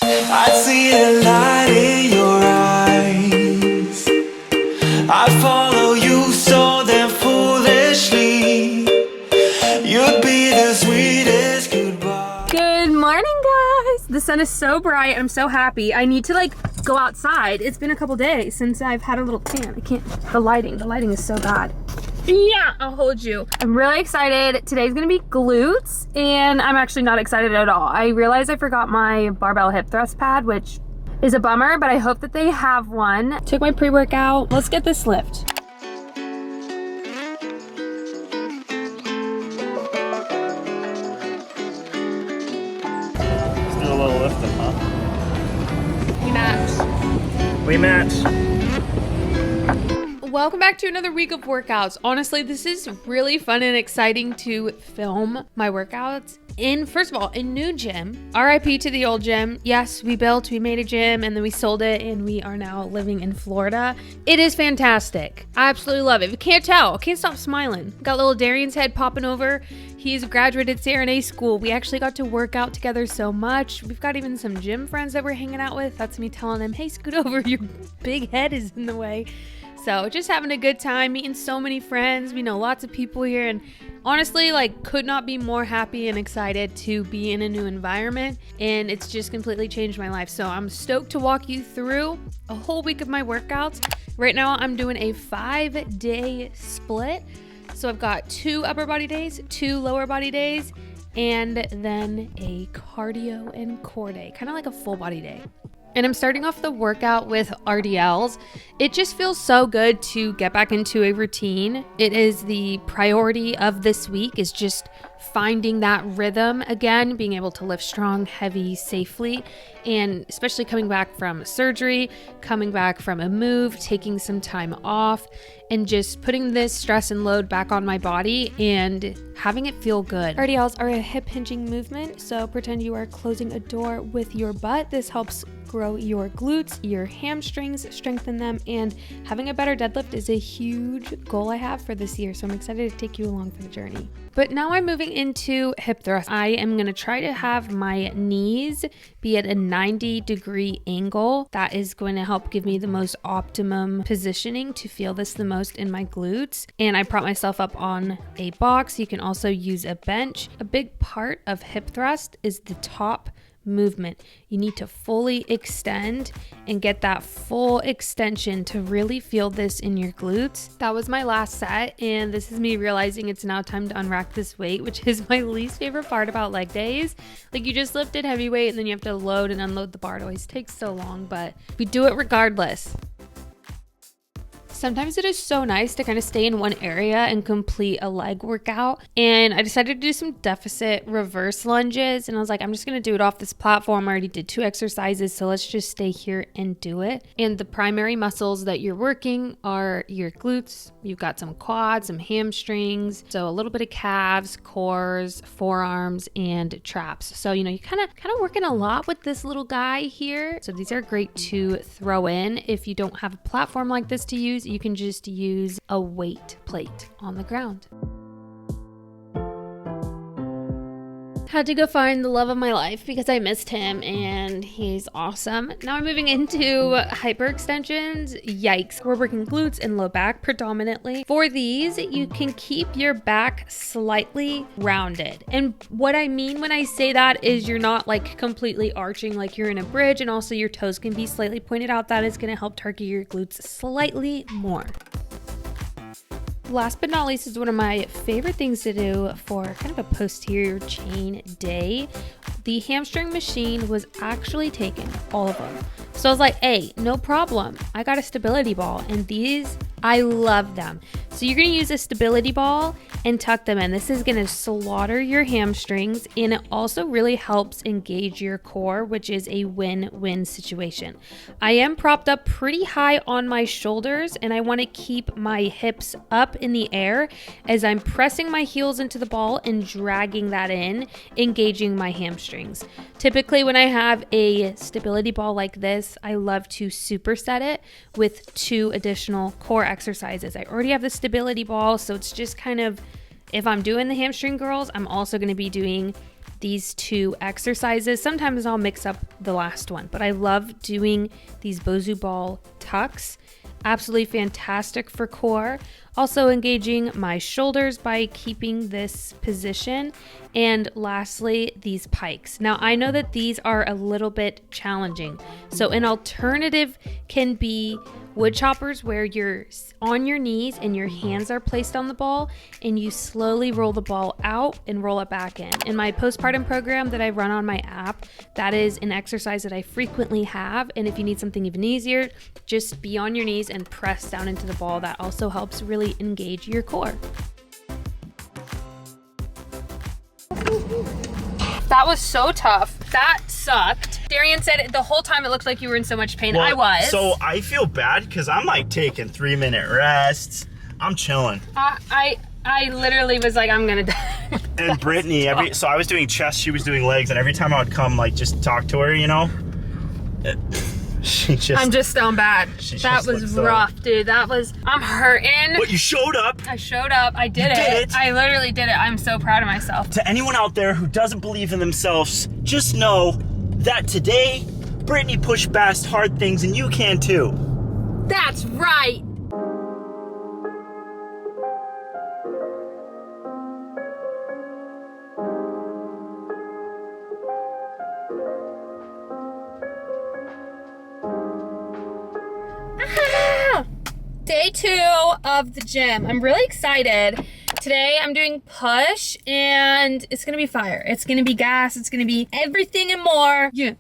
I see a light in your eyes. I follow you so damn foolishly. You'd be the sweetest goodbye. Good morning, guys. The sun is so bright. I'm so happy. I need to go outside. It's been a couple days since I've had a little tan. I can't, the lighting is so bad. Yeah, I'll hold you. I'm really excited. Today's gonna be glutes, and I'm actually not excited at all. I realized I forgot my barbell hip thrust pad, which is a bummer, but I hope that they have one. Took my pre-workout. Let's get this lift. Let's do a little lifting, huh? We match. We match. Welcome back to another week of workouts. Honestly, this is really fun and exciting to film my workouts in, first of all, a new gym. RIP to the old gym. Yes, we made a gym and then we sold it and we are now living in Florida. It is fantastic. I absolutely love it. If you can't tell, I can't stop smiling. Got little Darian's head popping over. He's graduated CRNA school. We actually got to work out together so much. We've got even some gym friends that we're hanging out with. That's me telling him, hey, scoot over, your big head is in the way. So just having a good time, meeting so many friends. We know lots of people here, and honestly, could not be more happy and excited to be in a new environment, and it's just completely changed my life. So I'm stoked to walk you through a whole week of my workouts. Right now I'm doing a 5-day split. So I've got 2 upper body days, 2 lower body days, and then a cardio and core day, kind of like a full body day. And I'm starting off the workout with RDLs. It just feels so good to get back into a routine. It is the priority of this week, is just finding that rhythm again, being able to lift strong, heavy, safely, and especially coming back from surgery, coming back from a move, taking some time off, and just putting this stress and load back on my body and having it feel good. RDLs are a hip hinging movement, so pretend you are closing a door with your butt. This helps grow your glutes, your hamstrings, strengthen them, and having a better deadlift is a huge goal I have for this year, so I'm excited to take you along for the journey. But now I'm moving into hip thrust. I am going to try to have my knees be at a 90-degree angle. That is going to help give me the most optimum positioning to feel this the most in my glutes. And I prop myself up on a box. You can also use a bench. A big part of hip thrust is the top movement. You need to fully extend and get that full extension to really feel this in your glutes. That was my last set, and this is me realizing it's now time to unrack this weight, which is my least favorite part about leg days. You just lifted heavy weight and then you have to load and unload the bar. It always takes so long, but we do it regardless. Sometimes it is so nice to kind of stay in one area and complete a leg workout. And I decided to do some deficit reverse lunges. And I was like, I'm just going to do it off this platform. I already did 2 exercises, so let's just stay here and do it. And the primary muscles that you're working are your glutes. You've got some quads, some hamstrings, so a little bit of calves, cores, forearms, and traps. So, you're kind of working a lot with this little guy here. So these are great to throw in if you don't have a platform like this to use. You can just use a weight plate on the ground. Had to go find the love of my life because I missed him and he's awesome. Now I'm moving into hyperextensions. Yikes. We're working glutes and low back predominantly. For these, you can keep your back slightly rounded. And what I mean when I say that is you're not completely arching like you're in a bridge, and also your toes can be slightly pointed out. That is going to help target your glutes slightly more. Last but not least is one of my favorite things to do for kind of a posterior chain day. The hamstring machine was actually taken, all of them. So I was like, hey, no problem. I got a stability ball, and these, I love them. So you're going to use a stability ball and tuck them in. This is going to slaughter your hamstrings, and it also really helps engage your core, which is a win-win situation. I am propped up pretty high on my shoulders, and I want to keep my hips up in the air as I'm pressing my heels into the ball and dragging that in, engaging my hamstrings. Typically, when I have a stability ball like this, I love to superset it with 2 additional core exercises. I already have the stability ball, so it's just kind of, if I'm doing the hamstring curls, I'm also going to be doing these two exercises. Sometimes I'll mix up the last one, but I love doing these Bosu ball tucks. Absolutely fantastic for core. Also engaging my shoulders by keeping this position. And lastly, these pikes. Now I know that these are a little bit challenging. So an alternative can be wood choppers, where you're on your knees and your hands are placed on the ball and you slowly roll the ball out and roll it back in. In my postpartum program that I run on my app, that is an exercise that I frequently have. And if you need something even easier, just be on your knees and press down into the ball. That also helps really engage your core. That was so tough. That sucked. Darian said the whole time it looked like you were in so much pain. Well, I was. So I feel bad because I'm like taking 3-minute rests. I'm chilling. I literally was like, I'm gonna die. And Brittany, so I was doing chest, she was doing legs, and every time I would come like just talk to her, you know, she just. I'm just down bad. She That just was looks so- rough, dude. I'm hurting. But you showed up. I showed up. I did You did it. it. I literally did it. I'm so proud of myself. To anyone out there who doesn't believe in themselves, just know that today, Brittany pushed past hard things and you can too. That's right. Day 2 of the gym. I'm really excited. Today I'm doing push and it's gonna be fire. It's gonna be gas. It's gonna be everything and more. Yeah.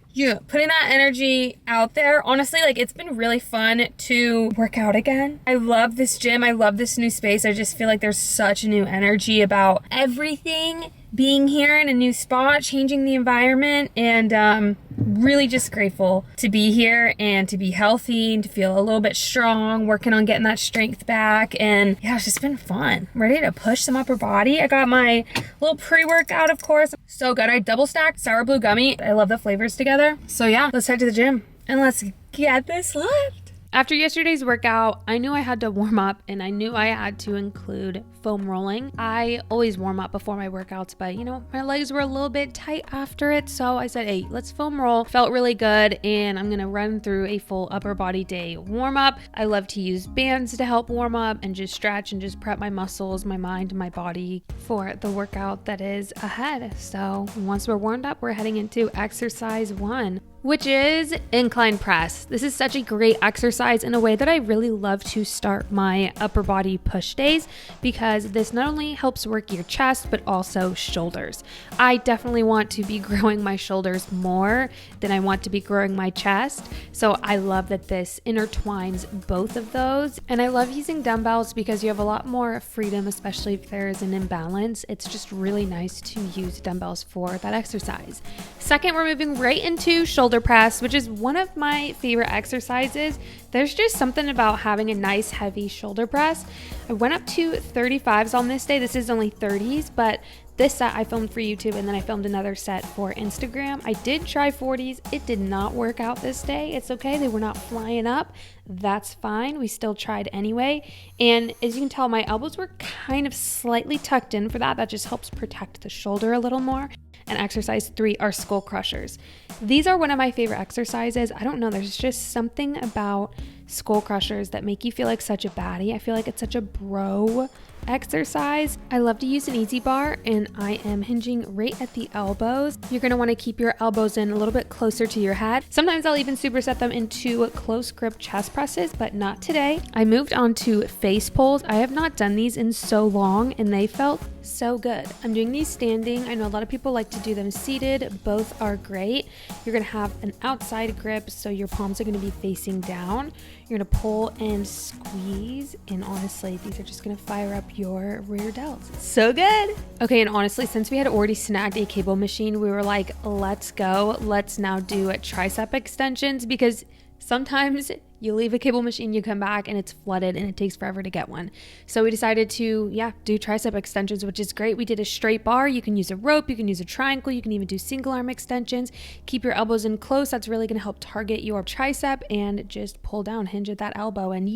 Putting that energy out there. Honestly, like, it's been really fun to work out again. I love this gym. I love this new space. I just feel like there's such a new energy about everything being here in a new spot, changing the environment, and really just grateful to be here and to be healthy and to feel a little bit strong, working on getting that strength back. And yeah, it's just been fun. I'm ready to push some upper body. I got my little pre-workout, of course. So good. I double stacked sour blue gummy. I love the flavors together. So yeah, let's head to the gym and let's get this lift. After yesterday's workout, I knew I had to warm up and I knew I had to include foam rolling. I always warm up before my workouts, but you know, my legs were a little bit tight after it. So I said, hey, let's foam roll. Felt really good. And I'm going to run through a full upper body day warm up. I love to use bands to help warm up and just stretch and just prep my muscles, my mind, and my body for the workout that is ahead. So once we're warmed up, we're heading into exercise 1, which is incline press. This is such a great exercise in a way that I really love to start my upper body push days, because this not only helps work your chest, but also shoulders. I definitely want to be growing my shoulders more than I want to be growing my chest. So I love that this intertwines both of those. And I love using dumbbells because you have a lot more freedom, especially if there is an imbalance. It's just really nice to use dumbbells for that exercise. Second, we're moving right into shoulder press, which is one of my favorite exercises. There's just something about having a nice heavy shoulder press. I went up to 35s on this day. This is only 30s, but this set I filmed for YouTube and then I filmed another set for Instagram. I did try 40s. It did not work out this day. It's okay. They were not flying up. That's fine. We still tried anyway. And as you can tell, my elbows were kind of slightly tucked in for that. That just helps protect the shoulder a little more. And exercise 3 are skull crushers. These are one of my favorite exercises. I don't know, there's just something about skull crushers that make you feel like such a baddie. I feel like it's such a bro exercise. I love to use an easy bar and I am hinging right at the elbows. You're going to want to keep your elbows in a little bit closer to your head. Sometimes I'll even superset them into close grip chest presses, but not today. I moved on to face pulls. I have not done these in so long and they felt so good. I'm doing these standing. I know a lot of people like to do them seated. Both are great. You're going to have an outside grip, so your palms are going to be facing down. You're going to pull and squeeze, and honestly, these are just going to fire up your rear delts. So good. Okay, and honestly, since we had already snagged a cable machine, we were like, let's go. Let's now do tricep extensions, because Sometimes you leave a cable machine, you come back and it's flooded and it takes forever to get one. So we decided to, do tricep extensions, which is great. We did a straight bar. You can use a rope, you can use a triangle, you can even do single arm extensions. Keep your elbows in close. That's really going to help target your tricep and just pull down, hinge at that elbow. And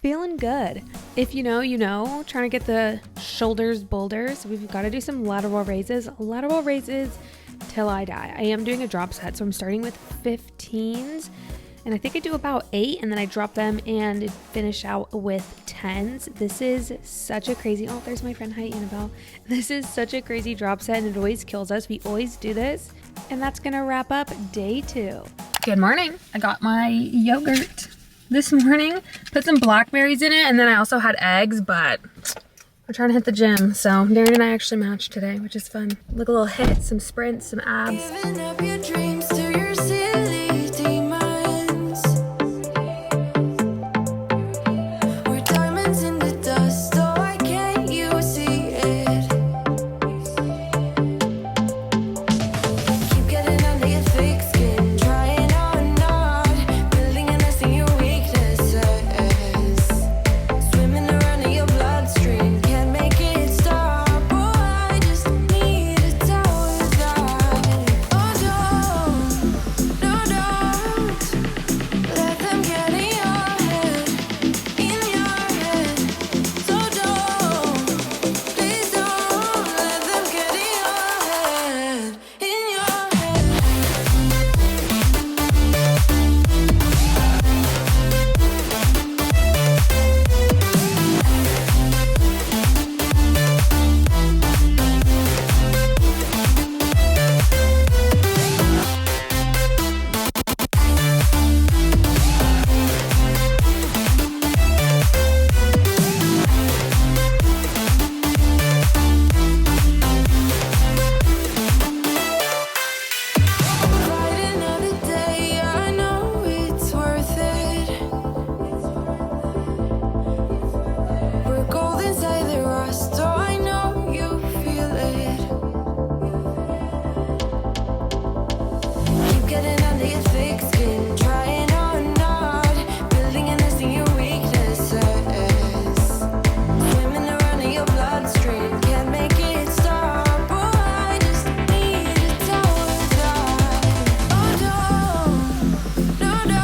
feeling good. If you know, you know, trying to get the shoulders boulders, we've got to do some lateral raises. Lateral raises till I die. I am doing a drop set, so I'm starting with 15s. And I think I do about 8 and then I drop them and finish out with 10s. This is such a crazy, there's my friend. Hi, Annabelle. This is such a crazy drop set and it always kills us. We always do this. And that's gonna wrap up day 2. Good morning. I got my yogurt this morning, put some blackberries in it, and then I also had eggs, but we're trying to hit the gym. So Darren and I actually matched today, which is fun. Look, a little hit, some sprints, some abs. Giving up your dreams to your silly demons. We're diamonds in the dust, oh, why can't you see it? Keep getting under your thick skin, trying on not building a nest in your weaknesses. Swimming around in your bloodstream, can't make it stop. Oh, I just need to tell you that. Oh, don't let them get in your head, So please don't let them get in your head, Fight another day, I know it's worth it. We're gold inside the rust, oh, I know you feel it. Keep getting under your thick skin, trying on not building a nest in your weaknesses. Swimming around in your bloodstream, can't make it stop. Oh, I just need to tell you that. Oh, don't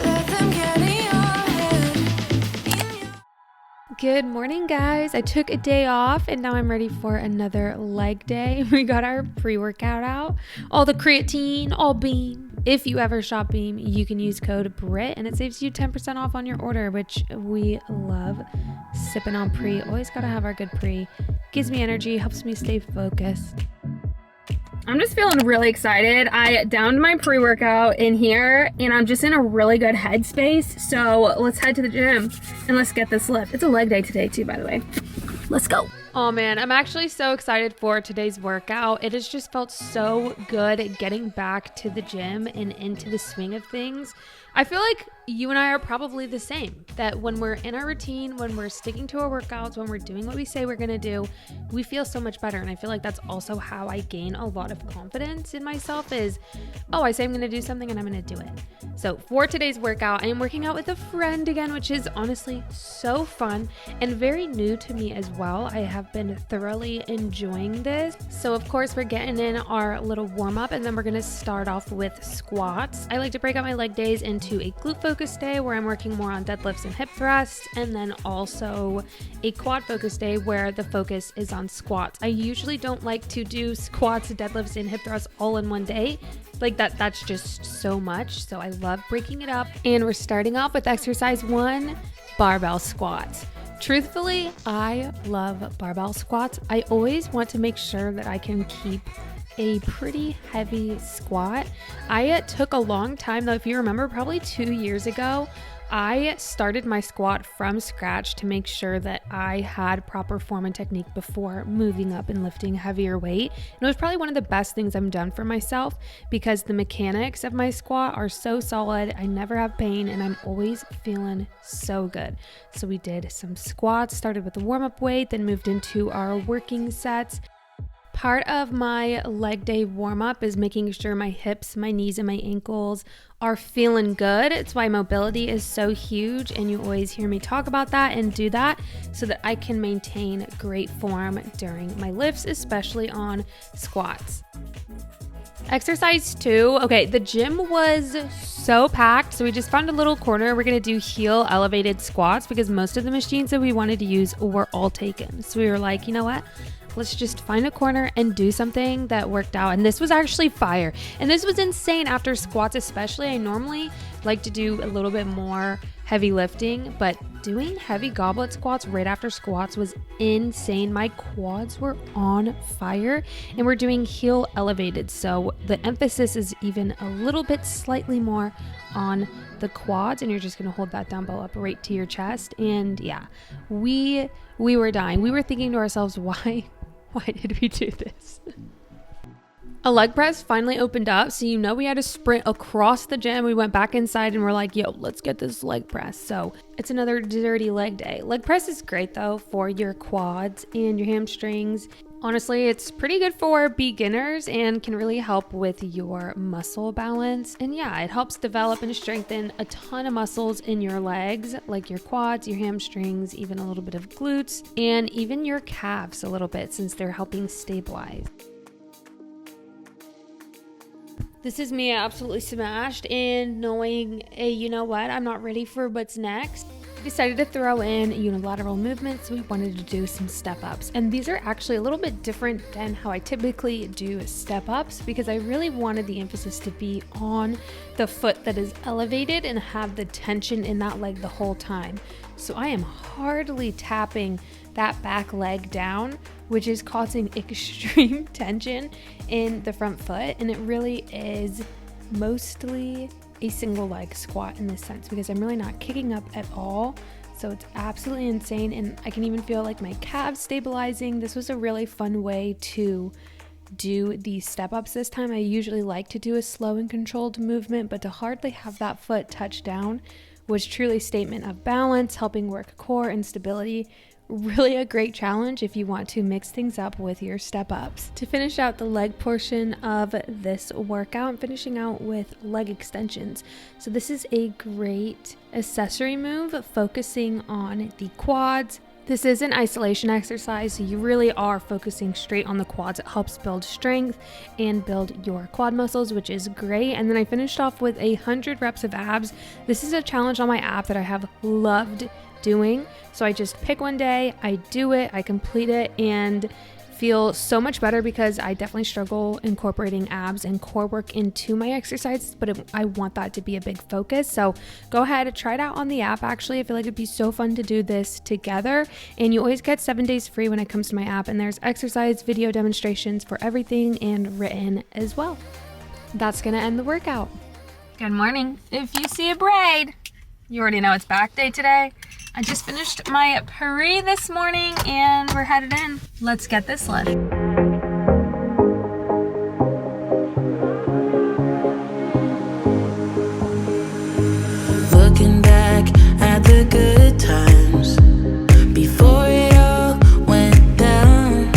let them get in your head. Good morning, guys. I took a day off and now I'm ready for another leg day. We got our pre-workout out, all the creatine, all Beam. If you ever shop Beam, you can use code BRITT and it saves you 10% off on your order, which we love. Sipping on pre, always gotta have our good pre. Gives me energy, helps me stay focused. I'm just feeling really excited. I downed my pre-workout in here and I'm just in a really good headspace. So let's head to the gym and let's get this lift. It's a leg day today too, by the way. Let's go. Oh man, I'm actually so excited for today's workout. It has just felt so good getting back to the gym and into the swing of things. I feel like you and I are probably the same, that when we're in our routine, when we're sticking to our workouts, when we're doing what we say we're gonna do, we feel so much better. And I feel like that's also how I gain a lot of confidence in myself is, I say I'm gonna do something and I'm gonna do it. So for today's workout, I am working out with a friend again, which is honestly so fun and very new to me as well. I have been thoroughly enjoying this. So of course we're getting in our little warm up and then we're gonna start off with squats. I like to break out my leg days into a glute focus day where I'm working more on deadlifts and hip thrusts, and then also a quad focus day where the focus is on squats. I usually don't like to do squats, deadlifts, and hip thrusts all in one day. Like that's just so much. So I love breaking it up. And we're starting off with exercise 1, barbell squats. Truthfully, I love barbell squats. I always want to make sure that I can keep a pretty heavy squat. I took a long time though. If you remember, probably 2 years ago, I started my squat from scratch to make sure that I had proper form and technique before moving up and lifting heavier weight. And it was probably one of the best things I've done for myself because the mechanics of my squat are so solid. I never have pain and I'm always feeling so good. So we did some squats, started with the warm-up weight, then moved into our working sets. Part of my leg day warm up is making sure my hips, my knees, and my ankles are feeling good. It's why mobility is so huge, and you always hear me talk about that and do that so that I can maintain great form during my lifts, especially on squats. Exercise 2. Okay, the gym was so packed, so we just found a little corner. We're gonna do heel elevated squats because most of the machines that we wanted to use were all taken. So we were like, you know what? Let's just find a corner and do something that worked out. And this was actually fire. And this was insane after squats, especially. I normally like to do a little bit more heavy lifting, but doing heavy goblet squats right after squats was insane. My quads were on fire, and we're doing heel elevated. So the emphasis is even a little bit slightly more on the quads, and you're just gonna hold that dumbbell up right to your chest. And yeah, we were dying. We were thinking to ourselves, why did we do this? A leg press finally opened up, so we had to sprint across the gym. We went back inside and we're like, yo, let's get this leg press. So it's another dirty leg day. Leg press is great though for your quads and your hamstrings. Honestly, it's pretty good for beginners and can really help with your muscle balance. And yeah, it helps develop and strengthen a ton of muscles in your legs, like your quads, your hamstrings, even a little bit of glutes, and even your calves a little bit since they're helping stabilize. This is me absolutely smashed and knowing, hey, you know what? I'm not ready for what's next. I decided to throw in unilateral movements. We wanted to do some step ups, and these are actually a little bit different than how I typically do step ups because I really wanted the emphasis to be on the foot that is elevated and have the tension in that leg the whole time. So I am hardly tapping that back leg down, which is causing extreme tension in the front foot, and it really is mostly a single leg squat in this sense because I'm really not kicking up at all. So it's absolutely insane, and I can even feel like my calves stabilizing. This was a really fun way to do these step ups this time. I usually like to do a slow and controlled movement, but to hardly have that foot touch down was truly a statement of balance, helping work core and stability. Really a great challenge if you want to mix things up with your step ups. To finish out the leg portion of this workout, I'm finishing out with leg extensions. So this is a great accessory move focusing on the quads. This is an isolation exercise, so you really are focusing straight on the quads. It helps build strength and build your quad muscles, which is great. And then I finished off with 100 reps of abs. This is a challenge on my app that I have loved doing. So I just pick one day, I do it, I complete it, and feel so much better because I definitely struggle incorporating abs and core work into my exercises, but I want that to be a big focus. So go ahead and try it out on the app. Actually, I feel like it'd be so fun to do this together, and you always get 7 days free when it comes to my app, and there's exercise video demonstrations for everything and written as well. That's gonna end the workout. Good morning. If you see a braid, you already know it's back day today. I just finished my puri this morning and we're headed in. Let's get this lift. Looking back at the good times before it all went down.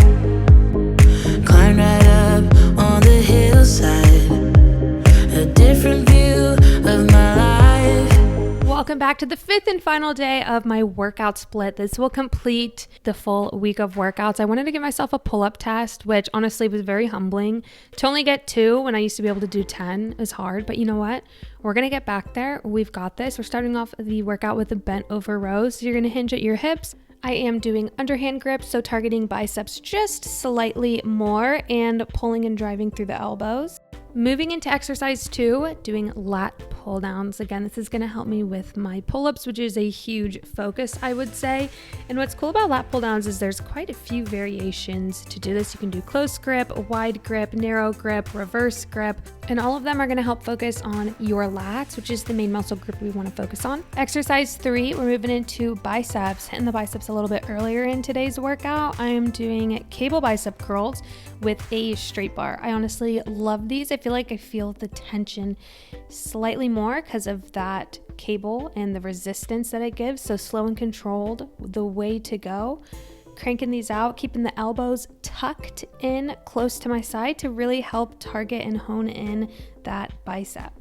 Climbed right up on the hillside, a different view of my life. Welcome back to the 5th and final day of my workout split. This will complete the full week of workouts. I wanted to give myself a pull-up test, which honestly was very humbling. To only get 2 when I used to be able to do 10 is hard, but you know what? We're going to get back there. We've got this. We're starting off the workout with the bent over rows. So you're going to hinge at your hips. I am doing underhand grips, so targeting biceps just slightly more and pulling and driving through the elbows. Moving into exercise 2, doing lat pull downs. Again, this is going to help me with my pull-ups, which is a huge focus, I would say. And what's cool about lat pull downs is there's quite a few variations to do this. You can do close grip, wide grip, narrow grip, reverse grip, and all of them are going to help focus on your lats, which is the main muscle group we want to focus on. Exercise 3, we're moving into biceps, hitting the biceps a little bit earlier in today's workout. I am doing cable bicep curls with a straight bar. I honestly love these. I feel like I feel the tension slightly more because of that cable and the resistance that it gives. So slow and controlled, the way to go. cranking these out, keeping the elbows tucked in close to my side to really help target and hone in that bicep.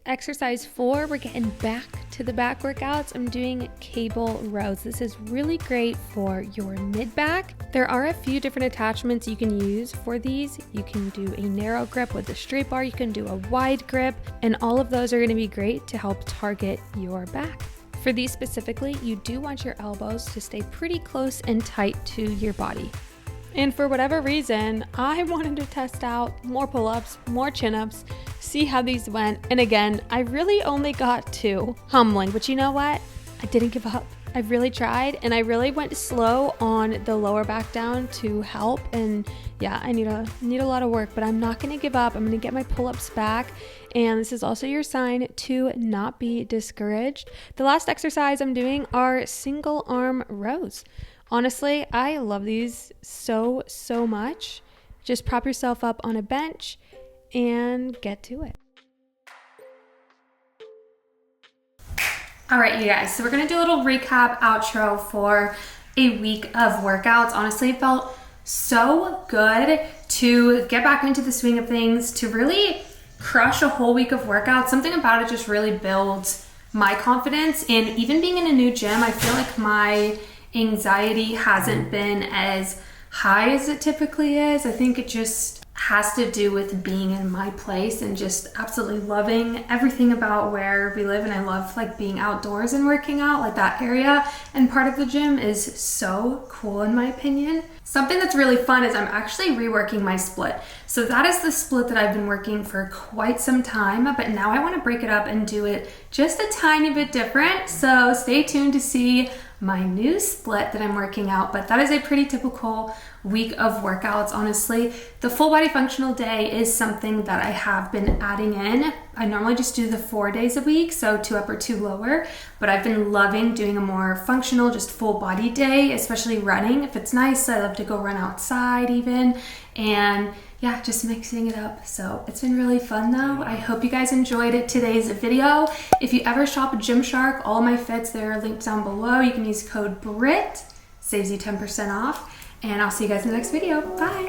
Exercise 4, we're getting back to the back workouts. I'm doing cable rows. This is really great for your mid back. There are a few different attachments you can use for these. You can do a narrow grip with a straight bar, you can do a wide grip, and all of those are going to be great to help target your back. For these specifically, you do want your elbows to stay pretty close and tight to your body. And for whatever reason, I wanted to test out more pull-ups, more chin-ups, see how these went. And again, I really only got 2. Humbling, but you know what? I didn't give up. I really tried, and I really went slow on the lower back down to help. And yeah, I need a lot of work, but I'm not gonna give up. I'm gonna get my pull-ups back. And this is also your sign to not be discouraged. The last exercise I'm doing are single arm rows. Honestly, I love these so much. Just prop yourself up on a bench and get to it. All right, you guys, so we're gonna do a little recap outro for a week of workouts. Honestly, it felt so good to get back into the swing of things, to really crush a whole week of workouts. Something about it just really builds my confidence. And even being in a new gym, I feel like my anxiety hasn't been as high as it typically is. I think it just has to do with being in my place and just absolutely loving everything about where we live. And I love like being outdoors and working out, like that area and part of the gym is so cool in my opinion. Something that's really fun is I'm actually reworking my split. So that is the split that I've been working for quite some time, but now I want to break it up and do it just a tiny bit different. So stay tuned to see my new split that I'm working out, but that is a pretty typical week of workouts, honestly. The full body functional day is something that I have been adding in. I normally just do the 4 days a week, so 2 upper, 2 lower, but I've been loving doing a more functional, just full body day, especially running. If it's nice, I love to go run outside even, and yeah, just mixing it up. So it's been really fun though. I hope you guys enjoyed today's video. If you ever shop Gymshark, all my fits, they're linked down below. You can use code BRITT, saves you 10% off. And I'll see you guys in the next video. Bye.